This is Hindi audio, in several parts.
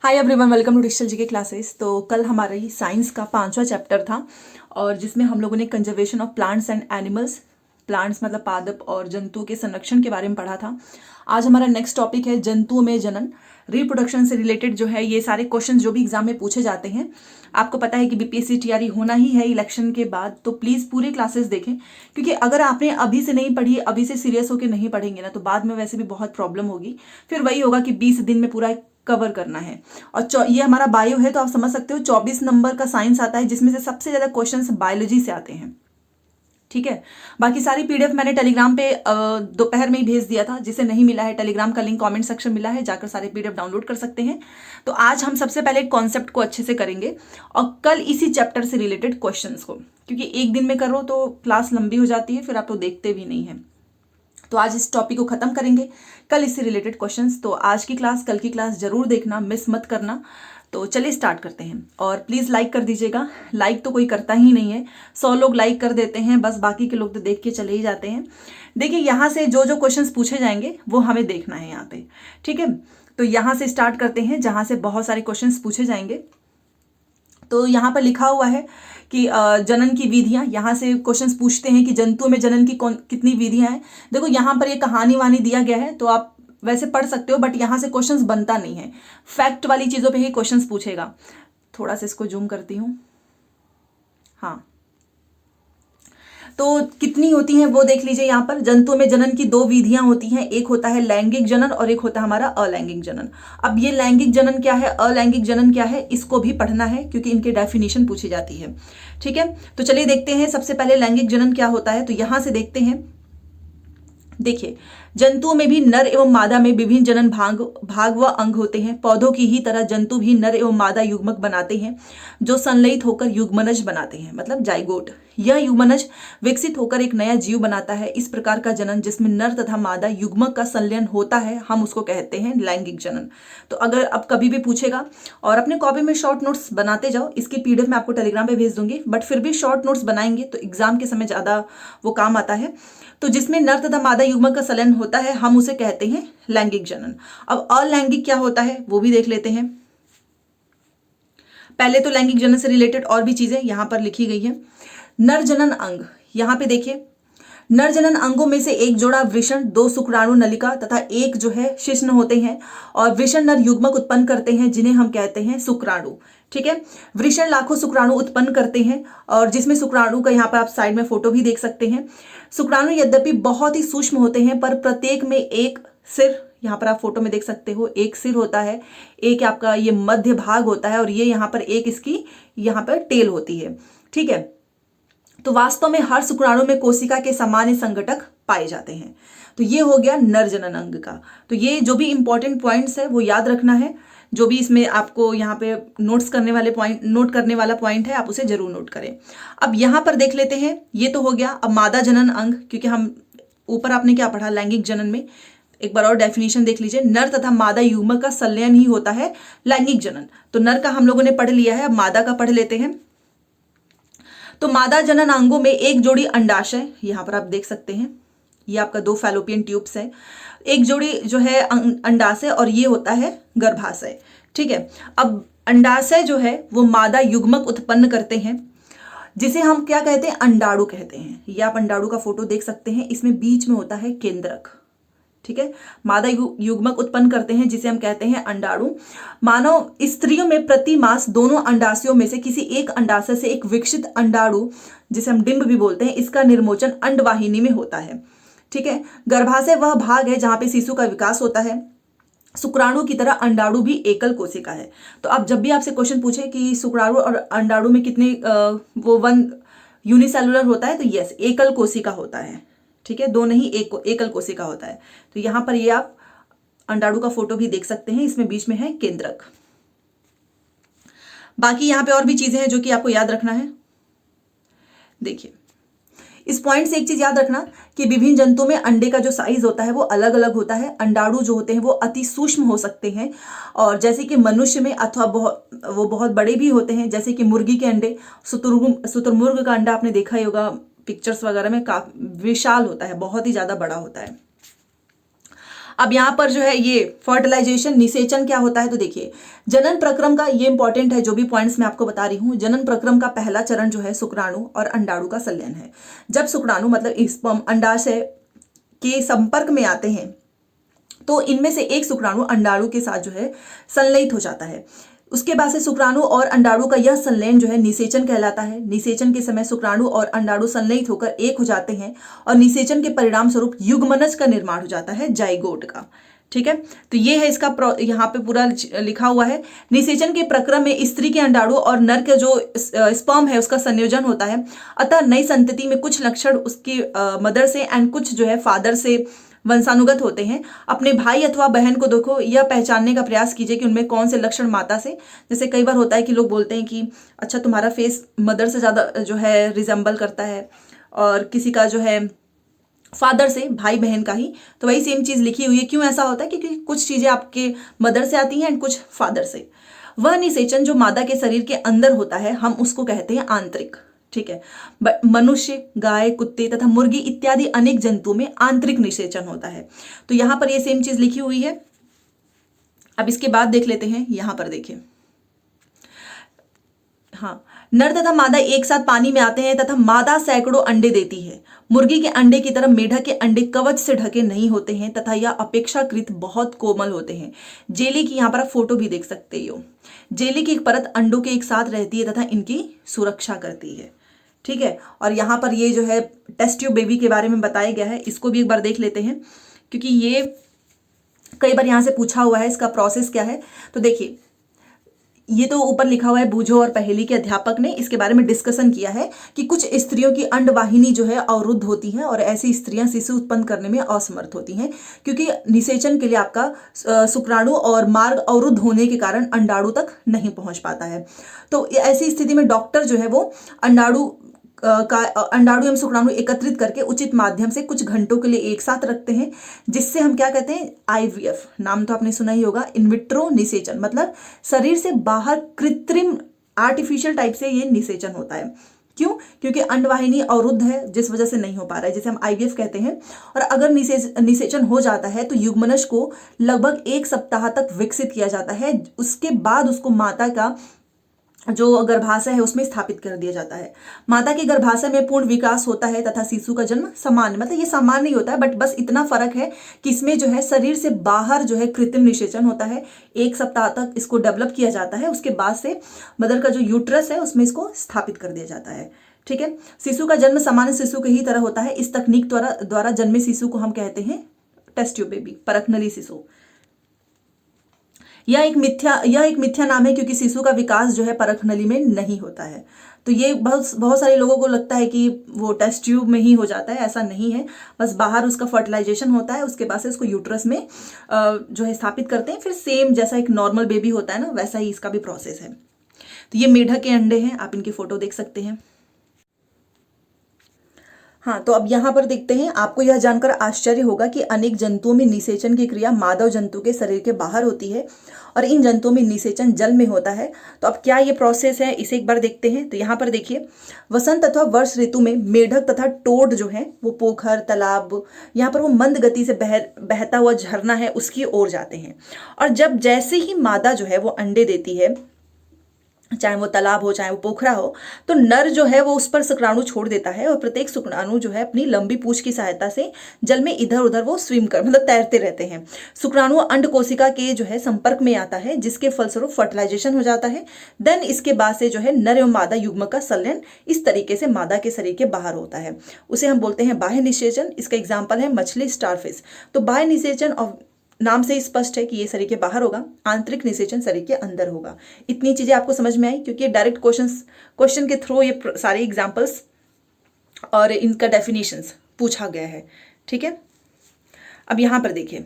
Hi everyone, welcome to digital GK classes. तो कल हमारी साइंस का 5वां चैप्टर था और जिसमें हम लोगों ने conservation of plants and animals, plants मतलब पादप और जंतुओं के संरक्षण के बारे में पढ़ा था। आज हमारा नेक्स्ट टॉपिक है जंतुओं में जनन। रिप्रोडक्शन से रिलेटेड जो है ये सारे क्वेश्चन जो भी एग्जाम में पूछे जाते हैं, आपको पता है कि बीपीएससी टीआरई होना ही है इलेक्शन के बाद, तो प्लीज़ पूरे क्लासेस देखें, क्योंकि अगर आपने अभी से नहीं पढ़ी, अभी से सीरियस होकर नहीं पढ़ेंगे ना, तो बाद में वैसे भी बहुत प्रॉब्लम होगी। फिर वही होगा कि 20 दिन में पूरा कवर करना है। और ये हमारा बायो है, तो आप समझ सकते हो 24 नंबर का साइंस आता है, जिसमें से सबसे ज्यादा क्वेश्चंस बायोलॉजी से आते हैं। ठीक है, बाकी सारी पीडीएफ मैंने टेलीग्राम पे दोपहर में ही भेज दिया था। जिसे नहीं मिला है, टेलीग्राम का लिंक कमेंट सेक्शन मिला है, जाकर सारे पीडीएफ डाउनलोड कर सकते हैं। तो आज हम सबसे पहले कॉन्सेप्ट को अच्छे से करेंगे और कल इसी चैप्टर से रिलेटेड क्वेश्चंस को, क्योंकि एक दिन में करो तो क्लास लंबी हो जाती है, फिर आप तो देखते भी नहीं है। तो आज इस टॉपिक को खत्म करेंगे, कल इससे रिलेटेड क्वेश्चंस। तो आज की क्लास, कल की क्लास जरूर देखना, मिस मत करना। तो चलिए स्टार्ट करते हैं और प्लीज़ लाइक कर दीजिएगा। लाइक तो कोई करता ही नहीं है, 100 लोग लाइक कर देते हैं बस, बाकी के लोग तो देख के चले ही जाते हैं। देखिए, यहाँ से जो जो क्वेश्चंस पूछे जाएंगे वो हमें देखना है यहाँ पे। ठीक है, तो यहाँ से स्टार्ट करते हैं जहाँ से बहुत सारे क्वेश्चंस पूछे जाएंगे। तो यहाँ पर लिखा हुआ है कि जनन की विधियां, यहाँ से क्वेश्चंस पूछते हैं कि जंतुओं में जनन की कितनी विधियां हैं। देखो, यहाँ पर ये कहानी वानी दिया गया है, तो आप वैसे पढ़ सकते हो, बट यहाँ से क्वेश्चंस बनता नहीं है। फैक्ट वाली चीज़ों पे ही क्वेश्चंस पूछेगा। थोड़ा सा इसको जूम करती हूँ। हाँ, तो कितनी होती हैं वो देख लीजिए। यहाँ पर जंतुओं में जनन की 2 विधियां होती हैं, एक होता है लैंगिक जनन और एक होता है हमारा अलैंगिक जनन। अब ये लैंगिक जनन क्या है, अलैंगिक जनन क्या है, इसको भी पढ़ना है, क्योंकि इनकी डेफिनेशन पूछी जाती है। ठीक है, तो चलिए देखते हैं सबसे पहले लैंगिक जनन क्या होता है। तो यहां से देखते हैं। देखिए, जंतुओं में भी नर एवं मादा में विभिन्न जनन भाग व अंग होते हैं। पौधों की ही तरह जंतु भी नर एवं मादा युग्मक बनाते हैं, जो संलयित होकर युग्मनज बनाते हैं, मतलब जाइगोट। यह युग्मनज विकसित होकर एक नया जीव बनाता है। इस प्रकार का जनन जिसमें नर तथा मादा युग्मक का संलयन होता है, हम उसको कहते हैं लैंगिक जनन। तो अगर अब कभी भी पूछेगा, और अपने कॉपी में शॉर्ट नोट्स बनाते जाओ, इसकी पीडीएफ मैं आपको टेलीग्राम पे भेज दूंगी, बट फिर भी शॉर्ट नोट्स बनाएंगे तो एग्जाम के समय ज्यादा वो काम आता है। तो जिसमें नर तथा मादा युग्मक का संलयन होता है, हम उसे कहते हैं लैंगिक जनन। अब अलैंगिक क्या होता है वो भी देख लेते हैं। पहले तो लैंगिक जनन से रिलेटेड और भी चीजें यहां पर लिखी गई है। नर जनन अंग, यहां पे देखिए, नर जनन अंगों में से एक जोड़ा वृषण, 2 शुक्राणु नलिका तथा एक जो है शिश्न होते हैं, और वृषण नर युग्मक उत्पन्न करते हैं, जिन्हें हम कहते हैं शुक्राणु। ठीक है, वृषण लाखों शुक्राणु उत्पन्न करते हैं, और जिसमें शुक्राणु का यहाँ पर आप साइड में फोटो भी देख सकते हैं। शुक्राणु यद्यपि बहुत ही सूक्ष्म होते हैं, पर प्रत्येक में एक सिर, यहाँ पर आप फोटो में देख सकते हो, एक सिर होता है, एक आपका ये मध्य भाग होता है, और ये यहाँ पर एक इसकी यहाँ पर टेल होती है। ठीक है, तो वास्तव में हर शुक्राणु में कोशिका के सामान्य संघटक पाए जाते हैं। तो ये हो गया नर जनन अंग का। तो ये जो भी इंपॉर्टेंट पॉइंट्स है वो याद रखना है। जो भी इसमें आपको यहाँ पे नोट करने वाला पॉइंट है, आप उसे जरूर नोट करें। अब यहाँ पर देख लेते हैं, ये तो हो गया। अब मादा जनन अंग, क्योंकि हम ऊपर आपने क्या पढ़ा लैंगिक जनन में, एक बार और डेफिनेशन देख लीजिए। नर तथा मादा युग्मक का संलयन ही होता है लैंगिक जनन। तो नर का हम लोगों ने पढ़ लिया है, अब मादा का पढ़ लेते हैं। तो मादा जनन अंगों में एक जोड़ी अंडाशय, यहां पर आप देख सकते हैं, ये आपका 2 फैलोपियन ट्यूब्स है, एक जोड़ी जो है अंडाशय, और ये होता है गर्भाशय। ठीक है, अब अंडाशय जो है वो मादा युग्मक उत्पन्न करते हैं, जिसे हम क्या कहते हैं, अंडाणु कहते हैं। ये आप अंडाणु का फोटो देख सकते हैं, इसमें बीच में होता है केंद्रक। ठीक है, मादा युग्मक उत्पन्न करते हैं, जिसे हम कहते हैं अंडाणु। मानव स्त्रियों में प्रति मास दोनों अंडाशयों में से किसी एक अंडाशय से एक विकसित अंडाणु, जिसे हम डिंब भी बोलते हैं, इसका निर्मोचन अंडवाहिनी में होता है। ठीक है, गर्भाशय वह भाग है जहां पे शिशु का विकास होता है। शुक्राणु की तरह अंडाणु भी एकल कोशिका है। तो अब जब भी आपसे क्वेश्चन पूछे कि शुक्राणु और अंडाणु में कितने वो 1 यूनिसेलुलर होता है, तो यस, एकल कोशिका होता है। ठीक है, 2 नहीं, एकल कोशिका होता है। तो यहां पर ये आप अंडाणु का फोटो भी देख सकते हैं, इसमें बीच में है केंद्रक। बाकी यहां पे और भी चीजें हैं जो कि आपको याद रखना है। देखिए, इस पॉइंट से एक चीज याद रखना कि विभिन्न जंतुओं में अंडे का जो साइज होता है वो अलग अलग होता है। अंडाणु जो होते हैं वो अति सूक्ष्म हो सकते हैं, और जैसे कि मनुष्य में, अथवा वो बहुत बड़े भी होते हैं, जैसे कि मुर्गी के अंडे, शुतुरमुर्ग का अंडा आपने देखा ही होगा पिक्चर्स वगैरह में, काफी विशाल होता है, बहुत ही ज्यादा बड़ा होता है। अब यहाँ पर जो है ये फर्टिलाइजेशन, निषेचन क्या होता है, तो देखिए जनन प्रक्रम का ये इंपॉर्टेंट है, जो भी पॉइंट्स मैं आपको बता रही हूँ। जनन प्रक्रम का पहला चरण जो है शुक्राणु और अंडाणु का संलयन है। जब शुक्राणु मतलब स्पर्म अंडाशय के संपर्क में आते हैं तो इनमें से एक शुक्राणु अंडाणु के साथ जो है संलयित हो जाता है। उसके बाद से शुक्राणु और अंडाणु का यह संलयन जो है निषेचन कहलाता है। निषेचन के समय शुक्राणु और अंडाणु संलयित होकर एक हो जाते हैं और निषेचन के परिणाम स्वरूप युग्मनज का निर्माण हो जाता है, जाइगोट का। ठीक है, तो ये है इसका यहाँ पे पूरा लिखा हुआ है। निषेचन के प्रक्रम में स्त्री के अंडाणु और नर के जो स्पर्म है उसका संयोजन होता है। अतः नई संतति में कुछ लक्षण उसकी मदर से एंड कुछ जो है फादर से वंशानुगत होते हैं। अपने भाई अथवा बहन को देखो, यह पहचानने का प्रयास कीजिए कि उनमें कौन से लक्षण माता से, जैसे कई बार होता है कि लोग बोलते हैं कि अच्छा तुम्हारा फेस मदर से ज़्यादा जो है रिजेंबल करता है और किसी का जो है फादर से, भाई बहन का ही। तो वही सेम चीज़ लिखी हुई है। क्यों ऐसा होता है? क्योंकि कुछ चीज़ें आपके मदर से आती हैं एंड कुछ फादर से। वह निषेचन जो मादा के शरीर के अंदर होता है हम उसको कहते हैं आंतरिक। ठीक है, मनुष्य, गाय, कुत्ते तथा मुर्गी इत्यादि अनेक जंतुओं में आंतरिक निषेचन होता है। तो यहां पर ये सेम चीज लिखी हुई है। अब इसके बाद देख लेते हैं, यहां पर देखिए, हाँ, नर तथा मादा एक साथ पानी में आते हैं तथा मादा सैकड़ों अंडे देती है। मुर्गी के अंडे की तरह मेढक के अंडे कवच से ढके नहीं होते हैं तथा यह अपेक्षाकृत बहुत कोमल होते हैं। जेली की यहाँ पर आप फोटो भी देख सकते हो। जेली की एक परत अंडों के एक साथ रहती है तथा इनकी सुरक्षा करती है। ठीक है, और यहाँ पर ये जो है टेस्ट ट्यूब बेबी के बारे में बताया गया है, इसको भी एक बार देख लेते हैं क्योंकि ये कई बार यहाँ से पूछा हुआ है, इसका प्रोसेस क्या है। तो देखिए, ये तो ऊपर लिखा हुआ है, बूझो और पहेली के अध्यापक ने इसके बारे में डिस्कशन किया है कि कुछ स्त्रियों की अंडवाहिनी जो है अवरुद्ध होती है और ऐसी स्त्रियां शिशु उत्पन्न करने में असमर्थ होती हैं क्योंकि निषेचन के लिए आपका शुक्राणु और मार्ग अवरुद्ध होने के कारण अंडाणु तक नहीं पहुंच पाता है। तो ऐसी स्थिति में डॉक्टर जो है वो अंडाणु एवं शुक्राणु एकत्रित करके उचित माध्यम से कुछ घंटों के लिए एक साथ रखते हैं, जिससे हम क्या कहते हैं, आईवीएफ, नाम तो आपने सुना ही होगा, इनविट्रो निषेचन, मतलब शरीर से बाहर कृत्रिम आर्टिफिशियल टाइप से ये निषेचन होता है। क्यों? क्योंकि अंडवाहिनी अवरुद्ध है जिस वजह से नहीं हो पा रहा है, जिसे हम आईवीएफ कहते हैं। और अगर निषेचन हो जाता है तो युग्मनज को लगभग 1 सप्ताह तक विकसित किया जाता है। उसके बाद उसको माता का जो गर्भाशय है उसमें स्थापित कर दिया जाता है। माता के गर्भाशय में पूर्ण विकास होता है तथा शिशु का जन्म सामान्य, मतलब ये सामान्य नहीं होता है, बट बस इतना फर्क है कि इसमें जो है शरीर से बाहर जो है कृत्रिम निषेचन होता है। 1 सप्ताह तक इसको डेवलप किया जाता है, उसके बाद से मदर का जो यूट्रस है उसमें इसको स्थापित कर दिया जाता है। ठीक है, शिशु का जन्म सामान्य शिशु की ही तरह होता है। इस तकनीक द्वारा जन्मे शिशु को हम कहते हैं टेस्ट ट्यूब बेबी, परखनली शिशु। यह एक मिथ्या नाम है क्योंकि शिशु का विकास जो है परख नली में नहीं होता है। तो ये बहुत सारे लोगों को लगता है कि वो टेस्ट ट्यूब में ही हो जाता है, ऐसा नहीं है। बस बाहर उसका फर्टिलाइजेशन होता है, उसके बाद से उसको यूट्रस में जो है स्थापित करते हैं। फिर सेम जैसा एक नॉर्मल बेबी होता है ना, वैसा ही इसका भी प्रोसेस है। तो ये मेढक के अंडे हैं, आप इनकी फोटो देख सकते हैं। हाँ, तो अब यहाँ पर देखते हैं, आपको यह जानकर आश्चर्य होगा कि अनेक जंतुओं में निषेचन की क्रिया मानव जंतु के शरीर के बाहर होती है और इन जंतुओं में निषेचन जल में होता है। तो अब क्या ये प्रोसेस है, इसे एक बार देखते हैं। तो यहाँ पर देखिए, वसंत अथवा वर्ष ऋतु में मेढक तथा टोड जो है वो पोखर, तालाब, यहाँ पर वो मंद गति से बहता हुआ झरना है उसकी ओर जाते हैं। और जब जैसे ही मादा जो है वो अंडे देती है, चाहे वो तालाब हो चाहे वो पोखरा हो, तो नर जो है वो उस पर शुक्राणु छोड़ देता है और प्रत्येक शुक्राणु जो है अपनी लंबी पूंछ की सहायता से जल में इधर उधर वो स्विम कर मतलब तैरते रहते हैं। शुक्राणु अंड कोशिका के जो है संपर्क में आता है, जिसके फलस्वरूप फर्टिलाइजेशन हो जाता है। देन इसके बाद से जो है नर एवं मादा युग्म का संलयन इस तरीके से मादा के शरीर के बाहर होता है। उसे हम बोलते हैं बाह्य निषेचन। इसका एग्जाम्पल है मछली, स्टारफिश। तो बाह्य निषेचन और नाम से स्पष्ट है कि ये शरीर के बाहर होगा, आंतरिक निषेचन शरीर के अंदर होगा। इतनी चीजें आपको समझ में आई क्योंकि डायरेक्ट क्वेश्चन के थ्रू ये सारे एग्जांपल्स और इनका डेफिनेशंस पूछा गया है। ठीक है, अब यहां पर देखिए,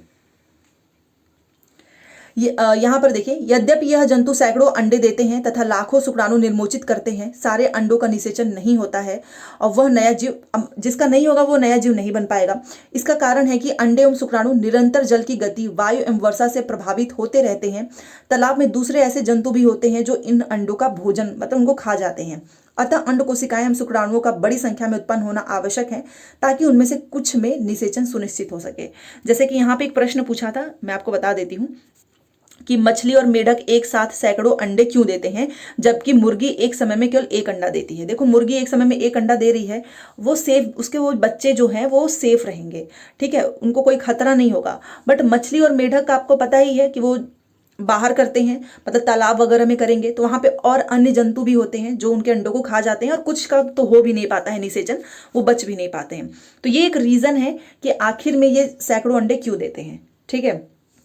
यहाँ पर देखिए, यद्यपि यह जंतु सैकड़ों अंडे देते हैं तथा लाखों शुक्राणु निर्मोचित करते हैं, सारे अंडों का निषेचन नहीं होता है और वह नया जीव, जिसका नहीं होगा वो नया जीव नहीं बन पाएगा। इसका कारण है कि अंडे एवं शुक्राणु निरंतर जल की गति, वायु एवं वर्षा से प्रभावित होते रहते हैं। तालाब में दूसरे ऐसे जंतु भी होते हैं जो इन अंडों का भोजन मतलब उनको खा जाते हैं। अतः अंड कोशिकाएं एवं शुक्राणुओं का बड़ी संख्या में उत्पन्न होना आवश्यक है ताकि उनमें से कुछ में निषेचन सुनिश्चित हो सके। जैसे कि यहाँ पे एक प्रश्न पूछा था, मैं आपको बता देती हूँ कि मछली और मेढक एक साथ सैकड़ों अंडे क्यों देते हैं जबकि मुर्गी एक समय में केवल एक अंडा देती है। देखो, मुर्गी एक समय में एक अंडा दे रही है, वो सेफ, उसके वो बच्चे जो हैं वो सेफ रहेंगे, ठीक है, उनको कोई खतरा नहीं होगा। बट मछली और मेढक का आपको पता ही है कि वो बाहर करते हैं, मतलब तालाब वगैरह में करेंगे तो वहां पे और अन्य जंतु भी होते हैं जो उनके अंडों को खा जाते हैं और कुछ का तो हो भी नहीं पाता है निषेचन, वो बच भी नहीं पाते हैं। तो ये एक रीजन है कि आखिर में ये सैकड़ों अंडे क्यों देते हैं, ठीक है,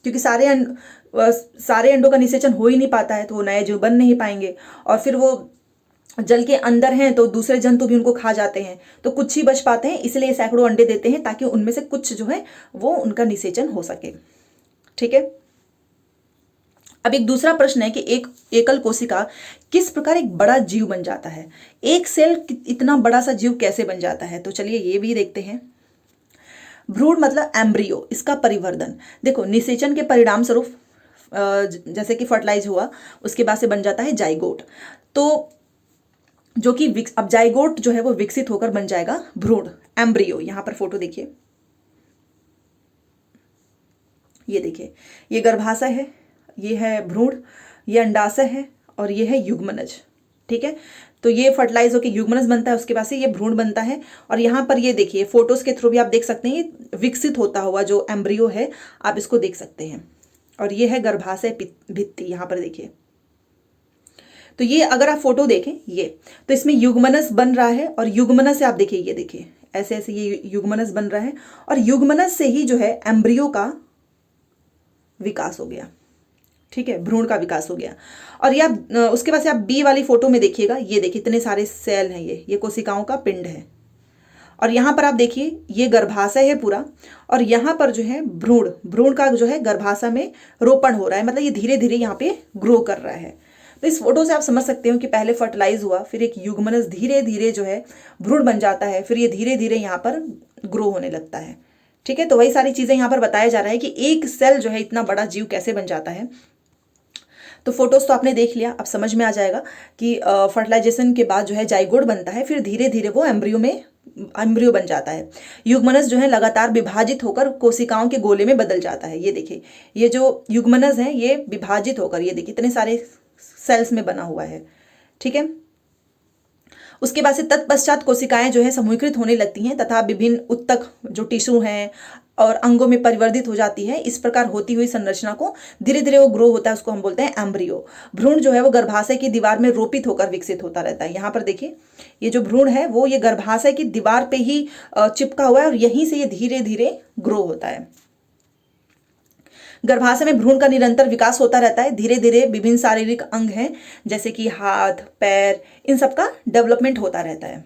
क्योंकि सारे अंडों का निषेचन हो ही नहीं पाता है तो वो नए जीव बन नहीं पाएंगे और फिर वो जल के अंदर हैं तो दूसरे जंतु भी उनको खा जाते हैं, तो कुछ ही बच पाते हैं, इसलिए सैकड़ों अंडे देते हैं ताकि उनमें से कुछ जो है वो उनका निषेचन हो सके, ठीक है। अब एक दूसरा प्रश्न है कि एक एकल कोशिका किस प्रकार एक बड़ा जीव बन जाता है, एक सेल इतना बड़ा सा जीव कैसे बन जाता है। तो चलिए ये भी देखते हैं। भ्रूण मतलब एम्ब्रियो, इसका परिवर्धन। देखो, निषेचन के परिणाम स्वरूप जैसे कि फर्टिलाइज हुआ उसके बाद से बन जाता है जाइगोट, तो जो कि अब जाइगोट जो है वो विकसित होकर बन जाएगा भ्रूण, एम्ब्रियो। यहां पर फोटो देखिए, ये देखिए, ये गर्भाशय है, ये है भ्रूण, ये अंडाशय है और ये है युग्मनज, ठीक है। तो ये फर्टिलाइज होकर युग्मनज बनता है, उसके बाद से ये भ्रूण बनता है और यहाँ पर ये देखिए फोटोज के थ्रू भी आप देख सकते हैं विकसित होता हुआ जो एम्ब्रियो है, आप इसको देख सकते हैं। और ये है गर्भाशय भित्ति, यहाँ पर देखिए। तो ये अगर आप फोटो देखें ये, तो इसमें युग्मनज बन रहा है और युग्मनज से आप देखिए, ये देखिए ऐसे ऐसे ये युग्मनज बन रहा है और युग्मनज से ही जो है एम्ब्रियो का विकास हो गया, ठीक है, भ्रूण का विकास हो गया। और ये आप उसके बाद से आप बी वाली फोटो में देखिएगा, ये देखिए इतने सारे सेल हैं, ये कोशिकाओं का पिंड है। और यहाँ पर आप देखिए ये गर्भाशय है पूरा और यहाँ पर जो है भ्रूण का जो है गर्भाशय में रोपण हो रहा है, मतलब ये धीरे धीरे यहाँ पे ग्रो कर रहा है। तो इस फोटो से आप समझ सकते हो कि पहले फर्टिलाइज हुआ, फिर एक युग्मनज धीरे धीरे जो है भ्रूण बन जाता है, फिर ये धीरे धीरे यहाँ पर ग्रो होने लगता है, ठीक है। तो वही सारी चीजें यहाँ पर बताया जा रहा है कि एक सेल जो है इतना बड़ा जीव कैसे बन जाता है। तो फोटोज तो आपने देख लिया, अब समझ में आ जाएगा कि फर्टिलाइजेशन के बाद जो है जाइगोट बनता है, फिर धीरे धीरे वो एम्ब्रियो बन जाता है। युग्मनज जो है लगातार विभाजित होकर कोशिकाओं के गोले में बदल जाता है। ये देखिए, ये जो युग्मनज है ये विभाजित होकर, ये देखिए इतने सारे सेल्स में बना हुआ है, ठीक है। उसके बाद से तत्पश्चात कोशिकाएं जो है समूहीकृत होने लगती हैं तथा विभिन्न उत्तक जो टिश्यू हैं और अंगों में परिवर्तित हो जाती है। इस प्रकार होती हुई संरचना को धीरे धीरे वो ग्रो होता है, उसको हम बोलते हैं एम्ब्रियो। भ्रूण जो है वो गर्भाशय की दीवार में रोपित होकर विकसित होता रहता है। यहाँ पर देखिए ये जो भ्रूण है वो ये गर्भाशय की दीवार पे ही चिपका हुआ है और यहीं से ये धीरे धीरे ग्रो होता है। गर्भाशय में भ्रूण का निरंतर विकास होता रहता है, धीरे धीरे विभिन्न शारीरिक अंग हैं जैसे कि हाथ, पैर, इन सब का डेवलपमेंट होता रहता है,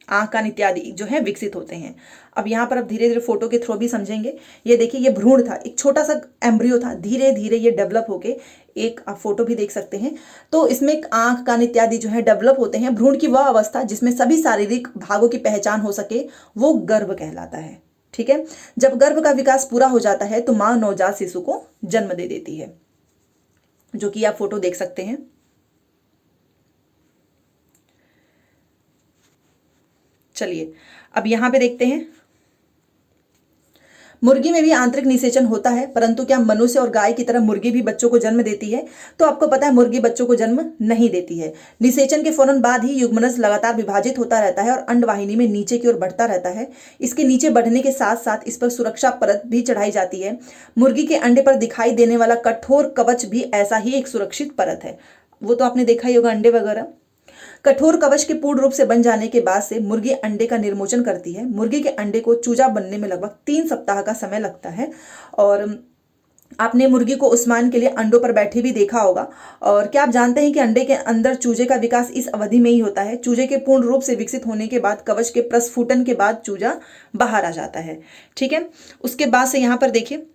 आंख, कान इत्यादि जो है विकसित होते हैं। अब यहाँ पर अब धीरे धीरे फोटो के थ्रू भी समझेंगे। ये देखिए ये भ्रूण था, एक छोटा सा एम्ब्रियो था, धीरे धीरे ये डेवलप होके एक आप फोटो भी देख सकते हैं। तो इसमें आंख, कान इत्यादि जो है डेवलप होते हैं। भ्रूण की वह अवस्था जिसमें सभी शारीरिक भागों की पहचान हो सके वो गर्भ कहलाता है, ठीक है। जब गर्भ का विकास पूरा हो जाता है तो मां नवजात शिशु को जन्म दे देती है, जो कि आप फोटो देख सकते हैं। चलिए अब यहां पे देखते हैं, मुर्गी में भी आंतरिक निषेचन होता है, परंतु क्या मनुष्य और गाय की तरह मुर्गी भी बच्चों को जन्म देती है? तो आपको पता है मुर्गी बच्चों को जन्म नहीं देती है। निषेचन के फौरन बाद ही युग्मनज लगातार विभाजित होता रहता है और अंडवाहिनी में नीचे की ओर बढ़ता रहता है। इसके नीचे बढ़ने के साथ साथ इस पर सुरक्षा परत भी चढ़ाई जाती है। मुर्गी के अंडे पर दिखाई देने वाला कठोर कवच भी ऐसा ही एक सुरक्षित परत है। वो तो आपने देखा ही होगा अंडे वगैरह। कठोर कवच के पूर्ण रूप से बन जाने के बाद से मुर्गी अंडे का निर्मोचन करती है। मुर्गी के अंडे को चूजा बनने में लगभग 3 सप्ताह का समय लगता है। और आपने मुर्गी को उस्मान के लिए अंडों पर बैठे भी देखा होगा। और क्या आप जानते हैं कि अंडे के अंदर चूजे का विकास इस अवधि में ही होता है? चूजे के पूर्ण रूप से विकसित होने के बाद कवच के प्रस्फुटन के बाद चूजा बाहर आ जाता है, ठीक है। उसके बाद से यहाँ पर देखिए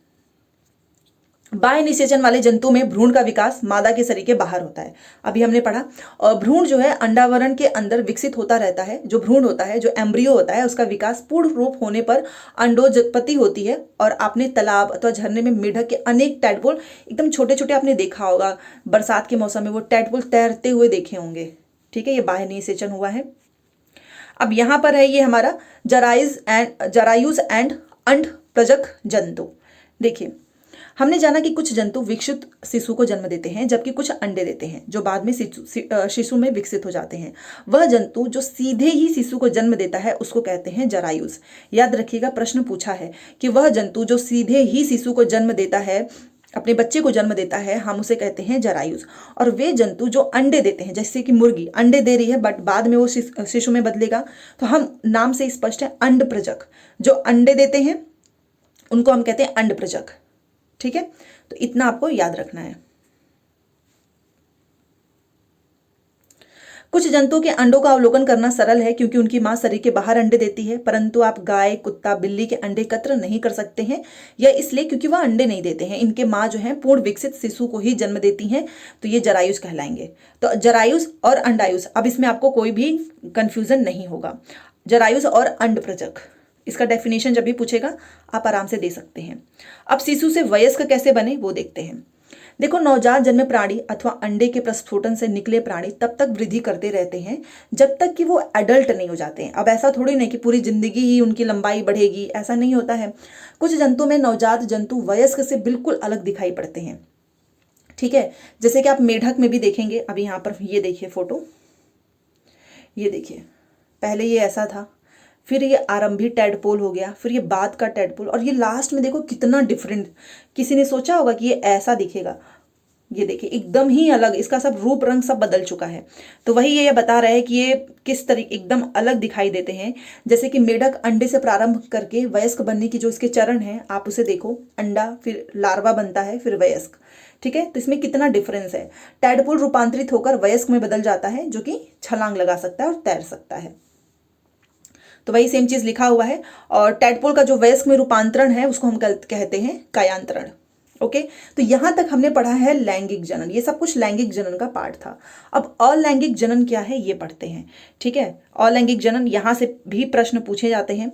बाह्य निषेचन वाले जंतु में भ्रूण का विकास मादा के शरीर के बाहर होता है, अभी हमने पढ़ा। और भ्रूण जो है अंडावरण के अंदर विकसित होता रहता है। जो भ्रूण होता है, जो एम्ब्रियो होता है, उसका विकास पूर्ण रूप होने पर अंडोजोत्पत्ति होती है। और आपने तालाब अथवा झरने में मेढक के अनेक टैडपोल एकदम छोटे छोटे आपने देखा होगा, बरसात के मौसम में वो टैडपोल तैरते हुए देखे होंगे। ठीक है, ये बाह्य निषेचन हुआ है। अब यहाँ पर है ये हमारा जरायुज एंड अंड प्रजक जंतु। देखिए, हमने जाना कि कुछ जंतु विकसित शिशु को जन्म देते हैं, जबकि कुछ अंडे देते हैं जो बाद में शिशु में विकसित हो जाते हैं। वह जंतु जो सीधे ही शिशु को जन्म देता है उसको कहते हैं जरायुज। याद रखिएगा, प्रश्न पूछा है कि वह जंतु जो सीधे ही शिशु को जन्म देता है, अपने बच्चे को जन्म देता है, हम उसे कहते हैं जरायुज। और वे जंतु जो अंडे देते हैं, जैसे कि मुर्गी अंडे दे रही है बट बाद में वो शिशु में बदलेगा, तो हम नाम से स्पष्ट है अंड प्रजक। जो अंडे देते हैं उनको हम कहते हैं अंड प्रजक। ठीक है, तो इतना आपको याद रखना है। कुछ जंतुओं के अंडों का अवलोकन करना सरल है क्योंकि उनकी मां शरीर के बाहर अंडे देती है, परंतु आप गाय, कुत्ता, बिल्ली के अंडे एकत्र नहीं कर सकते हैं। यह इसलिए क्योंकि वह अंडे नहीं देते हैं। इनके मां जो है पूर्ण विकसित शिशु को ही जन्म देती हैं, तो ये जरायुज कहलाएंगे। तो जरायुज और अंडायुज, अब इसमें आपको कोई भी कंफ्यूजन नहीं होगा। जरायुज और अंड प्रजक, इसका डेफिनेशन जब भी पूछेगा आप आराम से दे सकते हैं। अब शिशु से वयस्क कैसे बने वो देखते हैं। देखो, नवजात जन्मे प्राणी अथवा अंडे के प्रस्फुटन से निकले प्राणी तब तक वृद्धि करते रहते हैं जब तक कि वो एडल्ट नहीं हो जाते हैं। अब ऐसा थोड़ी नहीं कि पूरी जिंदगी ही उनकी लंबाई बढ़ेगी, ऐसा नहीं होता है। कुछ जंतु में नवजात जंतु वयस्क से बिल्कुल अलग दिखाई पड़ते हैं। ठीक है, जैसे कि आप मेढक में भी देखेंगे। अभी यहाँ पर ये देखिए फोटो, ये देखिए, पहले ये ऐसा था, फिर ये आरंभी टैडपोल हो गया, फिर ये बाद का टैडपोल, और ये लास्ट में देखो कितना डिफरेंट। किसी ने सोचा होगा कि ये ऐसा दिखेगा? ये देखिए एकदम ही अलग, इसका सब रूप रंग सब बदल चुका है। तो वही ये बता रहा है कि ये किस तरीके एकदम अलग दिखाई देते हैं। जैसे कि मेढक अंडे से प्रारंभ करके वयस्क बनने की जो इसके चरण है, आप उसे देखो, अंडा, फिर लार्वा बनता है, फिर वयस्क। ठीक है, तो इसमें कितना डिफरेंस है। टैडपोल रूपांतरित होकर वयस्क में बदल जाता है, जो कि छलांग लगा सकता है और तैर सकता है। तो वही सेम चीज लिखा हुआ है। और टैडपोल का जो वयस्क में रूपांतरण है उसको हम कहते हैं कायांतरण। ओके, तो यहां तक हमने पढ़ा है लैंगिक जनन। ये सब कुछ लैंगिक जनन का पार्ट था। अब अलैंगिक जनन क्या है ये पढ़ते हैं। ठीक है, अलैंगिक जनन, यहां से भी प्रश्न पूछे जाते हैं।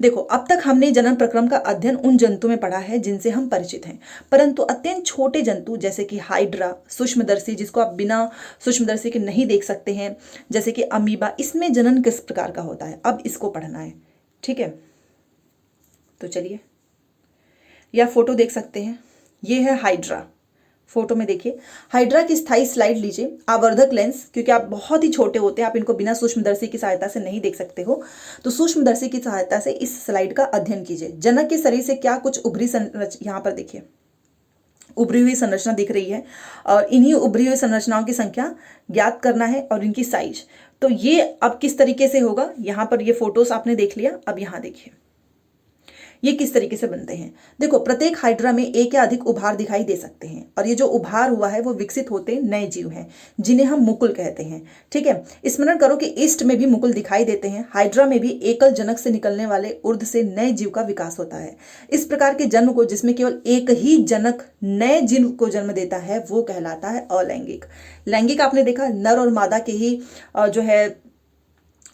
देखो, अब तक हमने जनन प्रक्रम का अध्ययन उन जंतु में पढ़ा है जिनसे हम परिचित हैं, परंतु अत्यंत छोटे जंतु जैसे कि हाइड्रा, सूक्ष्मदर्शी जिसको आप बिना सूक्ष्मदर्शी के नहीं देख सकते हैं, जैसे कि अमीबा, इसमें जनन किस प्रकार का होता है, अब इसको पढ़ना है। ठीक है, तो चलिए, या फोटो देख सकते हैं, ये है हाइड्रा। फोटो में देखिए, हाइड्रा की स्थायी स्लाइड लीजिए, आवर्धक लेंस, क्योंकि आप बहुत ही छोटे होते हैं, आप इनको बिना सूक्ष्मदर्शी की सहायता से नहीं देख सकते हो, तो सूक्ष्मदर्शी की सहायता से इस स्लाइड का अध्ययन कीजिए। जनक के शरीर से क्या कुछ उभरी यहाँ पर देखिए उभरी हुई संरचना दिख रही है, और इन्हीं उभरी हुई संरचनाओं की संख्या ज्ञात करना है और इनकी साइज। तो ये अब किस तरीके से होगा, यहाँ पर ये फोटोज आपने देख लिया। अब यहाँ देखिए ये किस तरीके से बनते हैं। देखो, प्रत्येक हाइड्रा में एक या अधिक उभार दिखाई दे सकते हैं, और ये जो उभार हुआ है वो विकसित होते नए जीव हैं जिन्हें हम मुकुल कहते हैं। ठीक है, स्मरण करो कि ईस्ट में भी मुकुल दिखाई देते हैं। हाइड्रा में भी एकल जनक से निकलने वाले उर्ध से नए जीव का विकास होता है। इस प्रकार के जन्म को, जिसमें केवल एक ही जनक नए जीव को जन्म देता है, वो कहलाता है अलैंगिक। लैंगिक आपने देखा, नर और मादा के ही जो है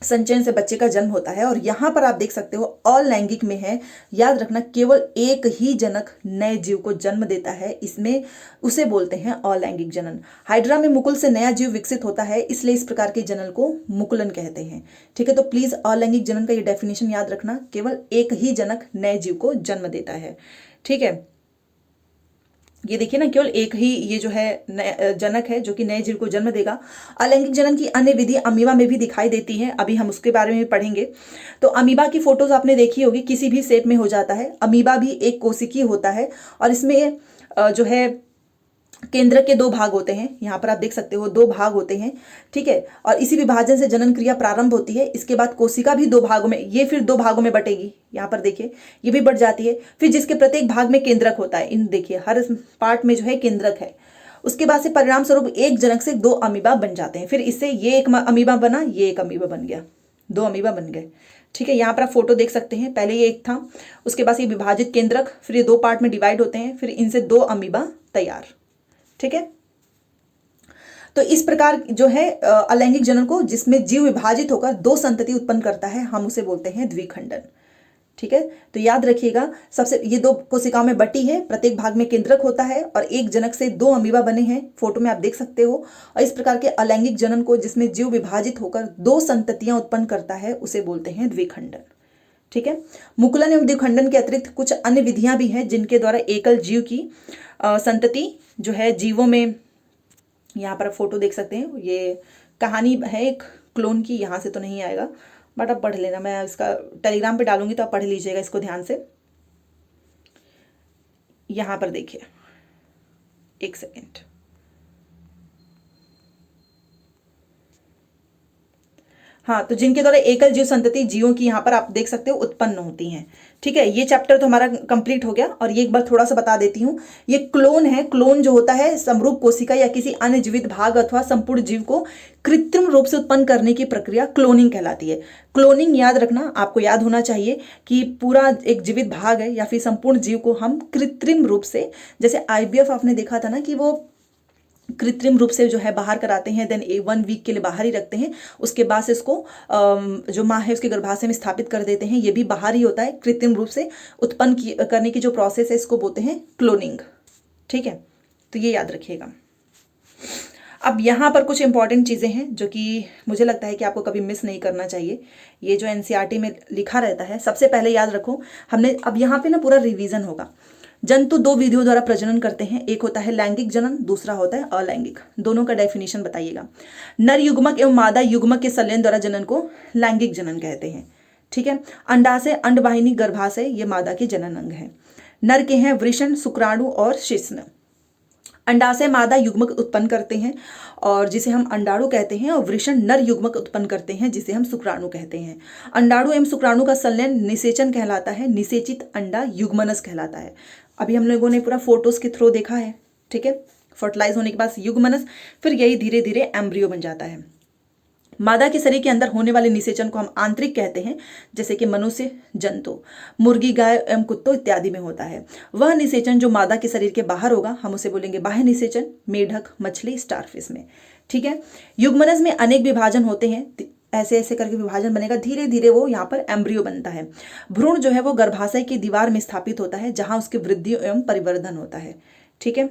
संचयन से बच्चे का जन्म होता है, और यहां पर आप देख सकते हो अलैंगिक में है। याद रखना, केवल एक ही जनक नए जीव को जन्म देता है, इसमें उसे बोलते हैं अलैंगिक जनन। हाइड्रा में मुकुल से नया जीव विकसित होता है, इसलिए इस प्रकार के जनन को मुकुलन कहते हैं। ठीक है, तो प्लीज अलैंगिक जनन का ये डेफिनेशन याद रखना, केवल एक ही जनक नए जीव को जन्म देता है। ठीक है, ये देखिए ना, केवल एक ही ये जो है जनक है जो कि नए जीव को जन्म देगा। अलैंगिक जनन की अन्य विधि अमीबा में भी दिखाई देती है, अभी हम उसके बारे में पढ़ेंगे। तो अमीबा की फोटोज आपने देखी होगी, किसी भी शेप में हो जाता है। अमीबा भी एक कोशिकीय होता है, और इसमें जो है केंद्र के दो भाग होते हैं। यहाँ पर आप देख सकते हो दो भाग होते हैं। ठीक है, और इसी विभाजन से जनन क्रिया प्रारंभ होती है। इसके बाद कोशिका भी दो भागों में, ये फिर दो भागों में बटेगी। यहाँ पर देखिए ये भी बढ़ जाती है, फिर जिसके प्रत्येक भाग में केंद्रक होता है। इन देखिए हर पार्ट में जो है केंद्रक है। उसके बाद से परिणाम स्वरूप एक जनक से दो अमीबा बन जाते हैं। फिर इससे ये एक अमीबा बना, ये एक अमीबा बन गया। 2 अमीबा बन गए। ठीक है, यहाँ पर आप फोटो देख सकते हैं, पहले ये एक था, उसके बाद ये विभाजित केंद्रक, फिर ये 2 पार्ट में डिवाइड होते हैं, फिर इनसे 2 अमीबा तैयार। ठीक है, तो इस प्रकार जो है अलैंगिक जनन को, जिसमें जीव विभाजित होकर 2 संतति उत्पन्न करता है, हम उसे बोलते हैं द्विखंडन। ठीक है, तो याद रखिएगा, सबसे ये 2 कोशिकाओं में बटी है, प्रत्येक भाग में केंद्रक होता है और एक जनक से 2 अमीबा बने हैं, फोटो में आप देख सकते हो। और इस प्रकार के अलैंगिक जनन को, जिसमें जीव विभाजित होकर 2 संततियां उत्पन्न करता है, उसे बोलते हैं द्विखंडन। ठीक है, मुकुलन एवं द्विखंडन के अतिरिक्त कुछ अन्य विधियां भी हैं जिनके द्वारा एकल जीव की संतति जो है जीवों में, यहाँ पर आप फोटो देख सकते हैं, ये कहानी है एक क्लोन की, यहाँ से तो नहीं आएगा बट आप पढ़ लेना, मैं इसका टेलीग्राम पे डालूंगी तो आप पढ़ लीजिएगा इसको ध्यान से। यहाँ पर देखिए, एक सेकेंड, हाँ, तो जिनके द्वारा एकल जीव संतति जीवों की यहाँ पर आप देख सकते हो उत्पन्न होती हैं। ठीक है, ये चैप्टर तो हमारा कंप्लीट हो गया। और ये एक बार थोड़ा सा बता देती हूँ, ये क्लोन है। क्लोन जो होता है समरूप कोशिका या किसी अन्य जीवित भाग अथवा संपूर्ण जीव को कृत्रिम रूप से उत्पन्न करने की प्रक्रिया क्लोनिंग कहलाती है। क्लोनिंग याद रखना, आपको याद होना चाहिए कि पूरा एक जीवित भाग है या फिर संपूर्ण जीव को हम कृत्रिम रूप से, जैसे IVF आपने देखा था ना कि वो कृत्रिम रूप से जो है बाहर कराते हैं, देन 1 वीक के लिए बाहर ही रखते हैं, उसके बाद से इसको जो माँ है उसके गर्भाशय में स्थापित कर देते हैं। ये भी बाहर ही होता है, कृत्रिम रूप से उत्पन्न करने की जो प्रोसेस है इसको बोलते हैं क्लोनिंग। ठीक है, तो ये याद रखिएगा। अब यहाँ पर कुछ इंपॉर्टेंट चीज़ें हैं जो कि मुझे लगता है कि आपको कभी मिस नहीं करना चाहिए। ये जो NCERT में लिखा रहता है, सबसे पहले याद रखो, हमने अब यहाँ पे ना पूरा रिवीजन होगा। जंतु 2 विधियों द्वारा प्रजनन करते हैं, एक होता है लैंगिक जनन, दूसरा होता है अलैंगिक। दोनों का डेफिनेशन बताइएगा। नर युग्मक एवं मादा युग्मक के संलयन द्वारा जनन को लैंगिक जनन कहते हैं। ठीक है, अंडाशय, अंडवाहिनी, गर्भाशय ये मादा के जनन अंग हैं। नर के हैं वृषण, शुक्राणु और शिश्न। अंडाशय मादा युग्मक उत्पन्न करते हैं और जिसे हम अंडाणु कहते हैं, और वृषण नर युग्मक उत्पन्न करते हैं जिसे हम शुक्राणु कहते हैं। अंडाणु एवं शुक्राणु का संलयन निषेचन कहलाता है, निषेचित अंडा युग्मनस कहलाता है। अभी हम लोगों ने पूरा फोटोज के थ्रू देखा है। ठीक है, फर्टिलाइज होने के बाद युग्मनस, फिर यही धीरे धीरे एम्ब्रियो बन जाता है। मादा के शरीर के अंदर होने वाले निषेचन को हम आंतरिक कहते हैं, जैसे कि मनुष्य, जंतु, मुर्गी, गाय एवं कुत्तों इत्यादि में होता है। वह निषेचन जो मादा के शरीर के बाहर होगा हम उसे बोलेंगे बाह्य निषेचन, मेढक, मछली, स्टारफिश में। ठीक है, युग्मनस में अनेक विभाजन होते हैं, ऐसे ऐसे करके विभाजन बनेगा, धीरे धीरे वो यहाँ पर एम्ब्रियो बनता है। भ्रूण जो है वो गर्भाशय की दीवार में स्थापित होता है जहां उसकी वृद्धि एवं परिवर्धन होता है। ठीक है,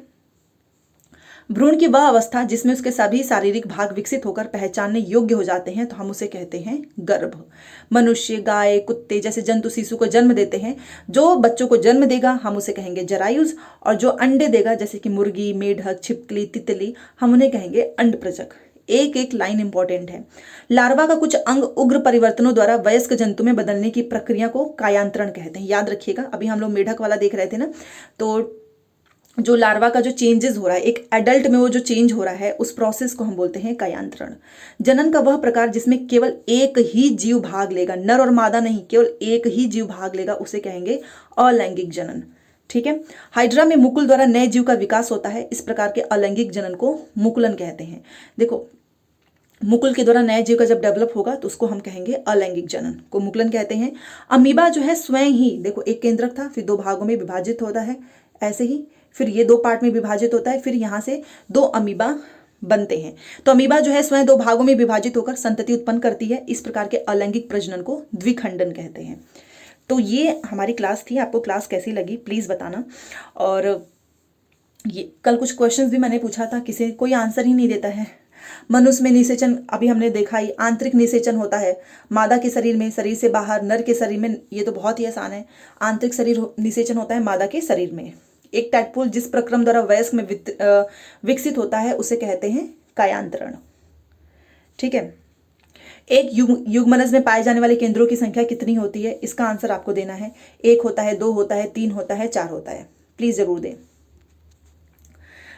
भ्रूण की वह अवस्था जिसमें उसके सभी शारीरिक भाग विकसित होकर पहचानने योग्य हो जाते हैं तो हम उसे कहते हैं गर्भ। मनुष्य, गाय, कुत्ते जैसे जंतु शिशु को जन्म देते हैं, जो बच्चों को जन्म देगा हम उसे कहेंगे जरायुज, और जो अंडे देगा जैसे कि मुर्गी, मेढक, छिपकली, तितली, हम उन्हें कहेंगे अंडप्रजक। एक एक लाइन इंपॉर्टेंट है। लार्वा का कुछ अंग उग्र परिवर्तनों द्वारा वयस्क जंतु में बदलने की प्रक्रिया को कायांतरण कहते हैं। याद रखिएगा, अभी हम लोग मेढक वाला देख रहे थे ना, तो जो लार्वा का जो चेंजेस हो रहा है, एक एडल्ट में वो जो चेंज हो रहा है, उस प्रोसेस को हम बोलते हैं कायांतरण। जनन का वह प्रकार जिसमें केवल एक ही जीव भाग लेगा, नर और मादा नहीं, केवल एक ही जीव भाग लेगा, उसे कहेंगे अलैंगिक जनन। ठीक है, हाइड्रा में मुकुल द्वारा नए जीव का विकास होता है, इस प्रकार के अलैंगिक जनन को मुकुलन कहते हैं। देखो, मुकुल के द्वारा नए जीव का जब डेवलप होगा तो उसको हम कहेंगे अलैंगिक जनन को मुकुलन कहते हैं। अमीबा जो है स्वयं ही, देखो, एक केंद्रक था, फिर 2 भागों में विभाजित होता है, ऐसे ही फिर ये 2 पार्ट में विभाजित होता है, फिर यहाँ से 2 अमीबा बनते हैं। तो अमीबा जो है स्वयं 2 भागों में विभाजित होकर संतति उत्पन्न करती है, इस प्रकार के अलैंगिक प्रजनन को द्विखंडन कहते हैं। तो ये हमारी क्लास थी। आपको क्लास कैसी लगी प्लीज़ बताना। और ये कल कुछ क्वेश्चंस भी मैंने पूछा था, किसी कोई आंसर ही नहीं देता है। मनुष्य में निषेचन अभी हमने देखा ही, आंतरिक निषेचन होता है मादा के शरीर में, शरीर से बाहर। नर के शरीर में ये तो बहुत ही आसान है, आंतरिक शरीर निषेचन होता है मादा के शरीर में। एक टैडपोल जिस प्रक्रम द्वारा वयस्क में विकसित होता है उसे कहते हैं कायांतरण। ठीक है, एक युग्मनज में पाए जाने वाले केंद्रों की संख्या कितनी होती है, इसका आंसर आपको देना है। 1 होता है, 2 होता है, 3 होता है, 4 होता है। प्लीज जरूर दें।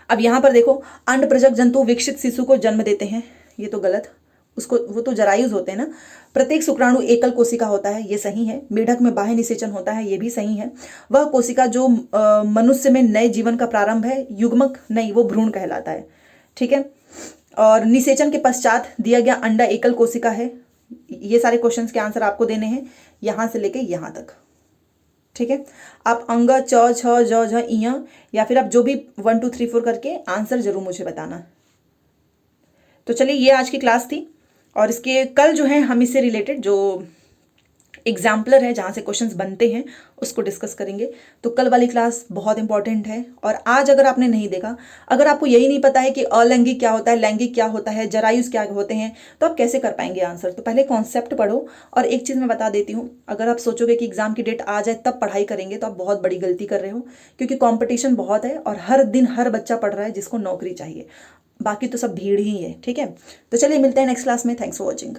अब यहां पर देखो, अंडप्रजक जंतु विकसित शिशु को जन्म देते हैं, ये तो गलत, उसको वो तो जरायुज होते हैं ना। प्रत्येक शुक्राणु एकल कोशिका होता है, ये सही है। मेढक में बाह्य निषेचन होता है, ये भी सही है। वह कोशिका जो मनुष्य में नए जीवन का प्रारंभ है, युग्मक नहीं, वो भ्रूण कहलाता है। ठीक है, और निषेचन के पश्चात दिया गया अंडा एकल कोशिका है, ये सारे क्वेश्चंस के आंसर आपको देने हैं यहाँ से लेके यहाँ तक, ठीक है। आप अंग, च, छ, ज, झ, इय या फिर आप जो भी 1 2 3 4 करके आंसर जरूर मुझे बताना। तो चलिए ये आज की क्लास थी, और इसके कल जो है हम इससे रिलेटेड जो एग्जाम्पलर है जहाँ से क्वेश्चंस बनते हैं उसको डिस्कस करेंगे। तो कल वाली क्लास बहुत इंपॉर्टेंट है। और आज अगर आपने नहीं देखा, अगर आपको यही नहीं पता है कि अलैंगिक क्या होता है, लैंगिक क्या होता है, जरायुज क्या होते हैं, तो आप कैसे कर पाएंगे आंसर। तो पहले कॉन्सेप्ट पढ़ो। और एक चीज़ मैं बता देती हूँ, अगर आप सोचोगे कि एग्जाम की डेट आ जाए तब पढ़ाई करेंगे तो आप बहुत बड़ी गलती कर रहे हो, क्योंकि कॉम्पिटिशन बहुत है और हर दिन हर बच्चा पढ़ रहा है जिसको नौकरी चाहिए। बाकी तो सब भीड़ ही है, ठीक है। तो चलिए मिलते हैं नेक्स्ट क्लास में। Thanks for watching.